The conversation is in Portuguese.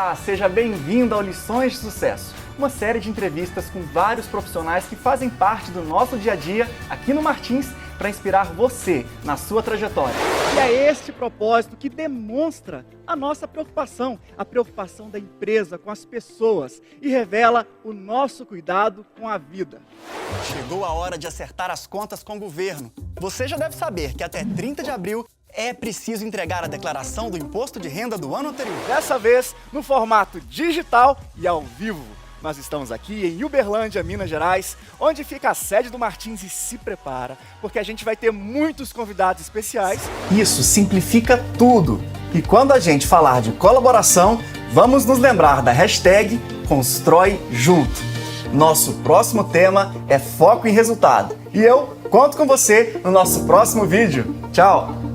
Olá, seja bem-vindo ao Lições de Sucesso, uma série de entrevistas com vários profissionais que fazem parte do nosso dia a dia aqui no Martins para inspirar você na sua trajetória. E é este propósito que demonstra a nossa preocupação, a preocupação da empresa com as pessoas e revela o nosso cuidado com a vida. Chegou a hora de acertar as contas com o governo. Você já deve saber que até 30 de abril é preciso entregar a declaração do imposto de renda do ano anterior. Dessa vez, no formato digital e ao vivo. Nós estamos aqui em Uberlândia, Minas Gerais, onde fica a sede do Martins e se prepara, porque a gente vai ter muitos convidados especiais. Isso simplifica tudo. E quando a gente falar de colaboração, vamos nos lembrar da hashtag Constrói Junto. Nosso próximo tema é foco em resultado. E eu conto com você no nosso próximo vídeo. Tchau!